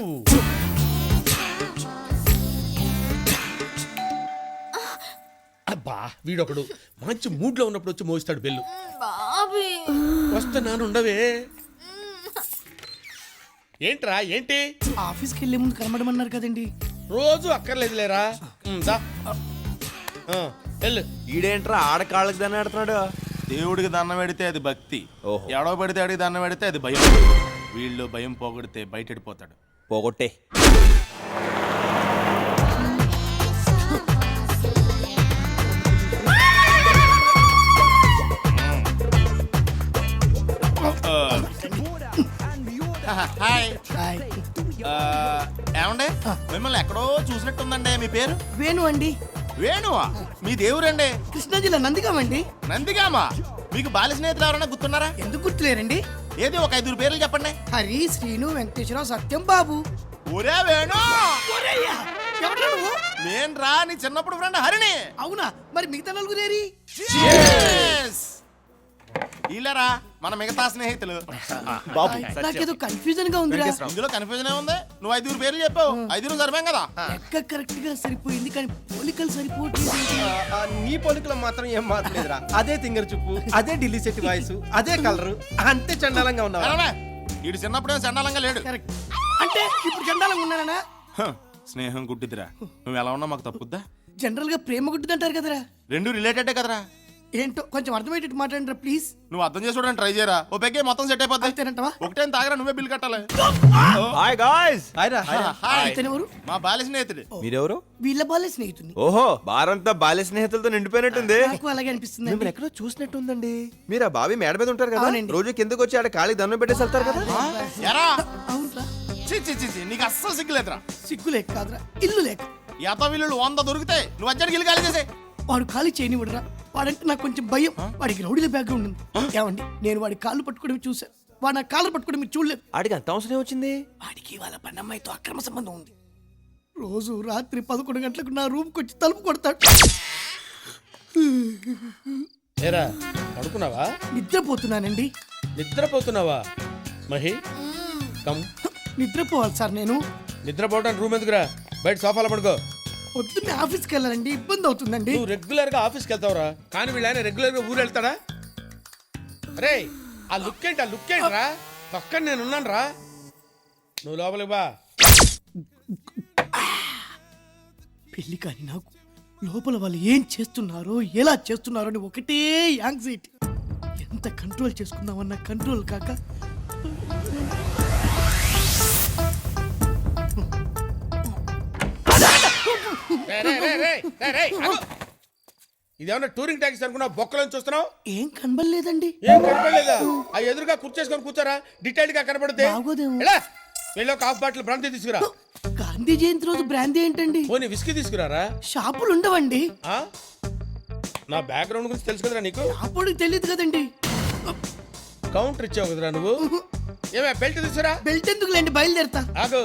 అబ్బా వీడొకడు మంచి మూడ్ లో ఉన్నప్పుడు వచ్చి మోస్తాడు బెల్లు. బాబీ వస్తున్నాను ఉండవే. ఏంట్రా ఏంటి? ఆఫీస్కి వెళ్ళే ముందు కనబడమన్నారు కదండి. రోజు అక్కర్లేదులేరా. దా వెళ్ళు. ఈడేంట్రా ఆడకాళ్ళకి దాన్ని ఆడుతున్నాడు. దేవుడికి దండం పెడితే అది భక్తి, ఓహో. ఎడవ పెడితే అడిగి దండం పెడితే అది భయం. వీళ్ళు భయం పోగొడితే బయటెడిపోతాడు. పోగొట్టే. హాయ్. హాయ్. ఏమండి మిమ్మల్ని ఎక్కడో చూసినట్టుందండి. మీ పేరు? వేణు అండి. వేణువా? మీ దేవురండి? కృష్ణా జిల్లా నందిగామండి. నందిగామా? మీకు బాల్య స్నేహితులు ఎవరైనా గుర్తున్నారా? ఎందుకు గుర్తులేరండి? ఏది ఒక 5 పేర్లు చెప్పండి. హరి, శ్రీను, వెంకటేశ్వరరావు, సత్యం, బాబు. ఒరే వేణు, ఎవడ్రా నువ్వు? నేను రా నీ చిన్నప్పుడు ఫ్రెండ్ హరిని. అవునా? మరి మిగతా నలుగురేరి? ఇల్లరా మన మిగతా స్నేహితులు. బాబు నాకేదో కన్ఫ్యూజన్ గా ఉందిరా. ఇందులో కన్ఫ్యూజన్ ఉంది. నువ్వు 5 పేర్లు చెప్పావు, 5 సరిపోయాం కదా. లెక్క కరెక్ట్ గా సరిపోయింది కానీ పోలికలు సరిపోవట్లేదు. నీ పోలికలు మాత్రం ఏం మాత్రలేదురా. అదే తింగర్ చూపు, అదే ఢిల్లీ సెట్ వాయిస్, అదే కలరు, అంతే చండాలంగా ఉన్నావు. వీడు చిన్నప్పుడే చండాలంగా లేడు. కరెక్ట్. అంటే ఇప్పుడు చండాలంగా ఉన్నానా? స్నేహం గుడ్డిదిరా. నువ్వు ఎలా ఉన్నా మాకు తప్పుద్దా? జనరల్ గా ప్రేమ గుడ్డిదంటారు కదరా. 2 రిలేటెడ్ కదరా. ఏంటో కొంచెం అర్థమయ్యేటట్టు మాట్లాడండి ప్లీజ్. నువ్వు అర్థం చేసుకోవడానికి ట్రై చేయరా. ఓ పెగ్గే మొత్తం సెట్ అయిపోద్ది. అంతేనంటవా? ఒకటే తాగరా, నువ్వే బిల్ కట్టాలి. Hi guys. హాయ్. ఇతనెవరు? మా బాల్య స్నేహితుడు. మీరెవరు? వీళ్ళ బాల్య స్నేహితుని. ఓహో బారంతా బాల్య స్నేహితులతో నిండిపోయినట్టుంది. నాకు అలాగే అనిపిస్తుంది. మిమ్మల్ని ఎక్కడో చూసినట్టుందండి. మీరు ఆ బావి మేడ మీద ఉంటారు కదా, అవునండి. రోజు కిందకు వచ్చి ఆడ ఖాళీ దండం పెట్టేసి వెళ్తారు కదా. ఎరా అవునరా? చి చి చి చి, నీకు అస్సలు సిగ్గులేదురా. సిగ్గు లేక కాదురా, ఇల్లు లేక. ఎత వీళ్ళు 100 దొరుకుతాయి, నువ్వు అజ్జడికి ఇల్లు ఖాళీ చేసే. వాడు ఖాళీ చేయనివ్వడురా. వాడంటే నాకు కొంచెం భయం. వాడికి రౌడీల బ్యాక్గ్రౌండ్ ఉంది. ఏమండి నేను వాడి కాళ్ళు పట్టుకోవడం చూసాను. వాడు నా కాళ్ళు పట్టుకోవడం మీరు చూడలేదు. ఆడికి అంత అవసరం వచ్చింది. వాడికి వాళ్ళ పన్నమ్మాయితో అక్రమ సంబంధం ఉంది. రోజు రాత్రి 11 గంటలకు నా రూమ్కి వచ్చి తలుపు కొడతాడు. ఏరా పడుకున్నావా? నిద్రపోతున్నానండి. నిద్రపోతున్నావా? మహి కమ్. నిద్రపోవాలి సార్ నేను. నిద్రపోవడానికి రూమ్ ఎందుకురా? బయట సోఫాలో పడుకో. పొద్దున్నే ఆఫీస్కి వెళ్ళాలండి, ఇబ్బంది అవుతుందండి. నువ్వు రెగ్యులర్ గా ఆఫీస్కి వెళ్తావురా, కానీ వీళ్ళైనా రెగ్యులర్ గా ఊరు వెళ్తాడా? అరే ఆ లుక్ ఏంట్రా? పక్కన నేను ఉన్నాను రా. నువ్వు లోపలికి బా. పెళ్లి కాని నాకు లోపల వాళ్ళు ఏం చేస్తున్నారో ఎలా చేస్తున్నారో అని ఒకటే యాంగ్జైటీ. ఎంత కంట్రోల్ చేసుకుందామన్న కంట్రోల్ కాక ఇదేమన్నా టూరింగ్ ట్యాక్సీ అనుకున్నా బొక్కలను చూస్తున్నావు? ఏం కనబడలేదండి. ఏం కనపడలేదా? ఆ ఎదురుగా కూర్చేసుకొని కూర్చోరా, డీటెయిల్ గా కనపడితే. బాగోదేమో. వెళ్ళి ఒక హాఫ్ బాటిల్ బ్రాంతి తీసుకురా. గాంధీ జయంతి రోజు బ్రాందీ ఏంటండి? పోనీ విస్కీ తీసుకురారా. షాపులు ఉండవండి. ఆ? నా బ్యాక్గ్రౌండ్ గురించి తెలుసు కదరా నీకు. అప్పుడు తెలియదు కదండి. కౌంటర్ ఇచ్చావు కదరా నువ్వు. ఏమే బెల్ట్ తీసుకురా. బెల్ట్ ఎందుకు లేండి, బయలుదేరతా. ఆగు,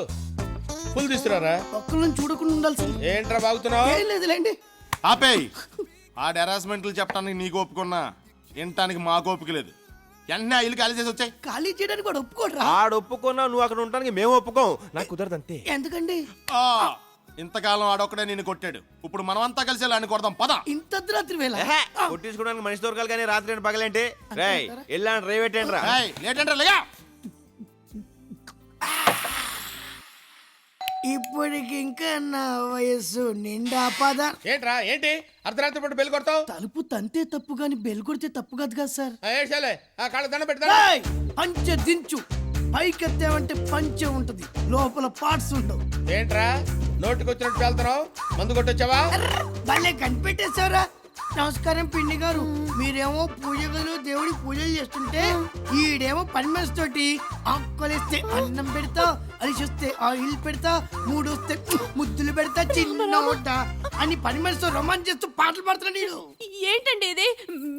ఫుల్ తీసుకురారా. ఒక్కళ్ళని చూడకుండా ఉండాల్సింది. ఏంట్రా బాగుతున్నావు? ఏం లేదులేండి. ఆపేయ్. ఆ హెరాస్మెంట్లు చెప్పడానికి నీకు ఒప్పుకున్నా, వినటానికి మాకు ఓపిక లేదు. వెంటనే ఆ ఇల్లు ఖాళీ చేసి వచ్చాయి. ఖాళీ చేయడానికి కూడా ఒప్పుకోడ్రా. ఆడు ఒప్పుకున్నా నువ్వు అక్కడ ఉండడానికి మేము ఒప్పుకోం. నాకు కుదరదు అంతే. ఎందుకండి? ఇంతకాలం ఆడొక్కడే నిన్ను కొట్టాడు, ఇప్పుడు మనమంతా కలిసి వెళ్ళి కొడదాం పద. ఇంత అర్ధరాత్రి వేళ కొట్టించుకోవడానికి మనిషి దొరకాలి కానీ రాత్రి ఏంటి పగలేంటి? రేయ్ వెళ్ళాను రేవేటేంటి రా. లేట్ అంటే లేగా. ఇప్పటికి ఇంకా నా వయస్సు నిండా పద. ఏంట్రా ఏంటి అర్ధరాత్రి పూట బెల్ కొడతావు? తలుపు తంతే తప్పు గాని బెల్ కొడితే తప్పు కాదు కదా సార్. ఏడ్చాలే, ఆ కాళ్ళ దండ పెడతా. ఏయ్! పంచె దించు. పైకెత్తావంటే పంచె ఉంటది, లోపల పార్ట్స్ ఉండవు. ఏంట్రా నోటికి వెళ్తున్నావు? మందు కొట్టొచ్చావా? భలే కనిపెట్టేశారా. నమస్కారం పిండి గారు. మీరేమో పూజ గదిలో దేవుడి పూజలు చేస్తుంటే ఈడేమో పని మనిషి తోటి ఆకులేస్తే అన్నం పెడతా, అలిసొస్తే ఆయిల్ పెడతా, మూడొస్తే ముద్దులు పెడతా, చిన్న వంట అని పని మనిషితో రొమాన్స్ చేస్తూ పాటలు పాడుతున్నాడు నీడు. ఏంటండి ఇది?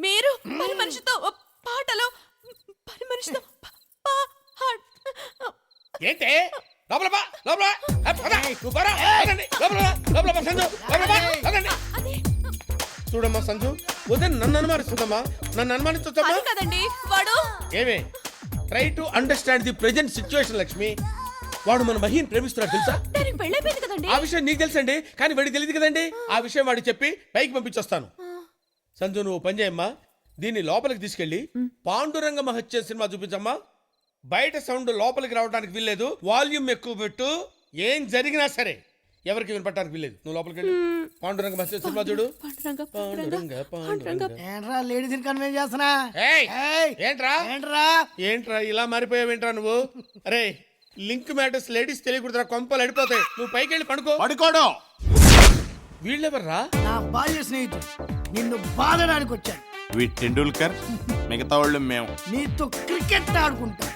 మీరు పని మనిషితో పాటలు, పని మనిషితో ఏంటి లోపల బా, లోపల బా. పద, నువ్వు పోరా. పదండి, లోపల బా, లోపల బా, సంజు, లోపల బా, పదండి. చూడమ్మా సంజు, ఉదయం నన్ను అనుమానిస్తుందమ్మా. నన్ను అనుమానించొచ్చమ్మా. కదండి వాడు. ఏమే try to understand the present situation Lakshmi. వాడు మన మహిని ప్రేమిస్తున్నాడు తెలుసా? పెళ్ళైపోయింది కదండి. ఆ విషయం నీకు తెలుసండి, కానీ వాడికి తెలియదు కదండి. ఆ విషయం వాడికి చెప్పి పైకి పంపించొస్తాను. సంజు నువ్వు పని చేయమ్మా, దీన్ని లోపలికి తీసుకెళ్లి పాండురంగ మహత్యం సినిమా చూపించమ్మా. బయట సౌండ్ లోపలికి రావడానికి వీల్లేదు, వాల్యూమ్ ఎక్కువ పెట్టు. ఏం జరిగినా సరే ఎవరికి వినపడటానికి వీల్లేదు. నువ్వు లోపలికి వెళ్ళి పాండురంగ మహత్యం సినిమా చూడు. ఏంట్రా లేడీస్ కన్వెన్స్ చేస్తున్నా? ఏంట్రా ఏంట్రా ఏంట్రా ఇలా మారిపోయావేంట్రా నువ్వు? అరే లింక్ మ్యాటర్స్ లేడీస్ తెలియకూడదురా, కొంపలు అడిపోతాయి. నువ్వు పైకి వెళ్ళి పడుకోడు. వీళ్ళెవర్రా? నా బాల్య స్నేహితుడు, నిన్ను బాధడానికి వచ్చాను. వీటి టెండూల్కర్, మిగతా వాళ్ళు మేము. నీతో క్రికెట్ ఆడుకుంటా.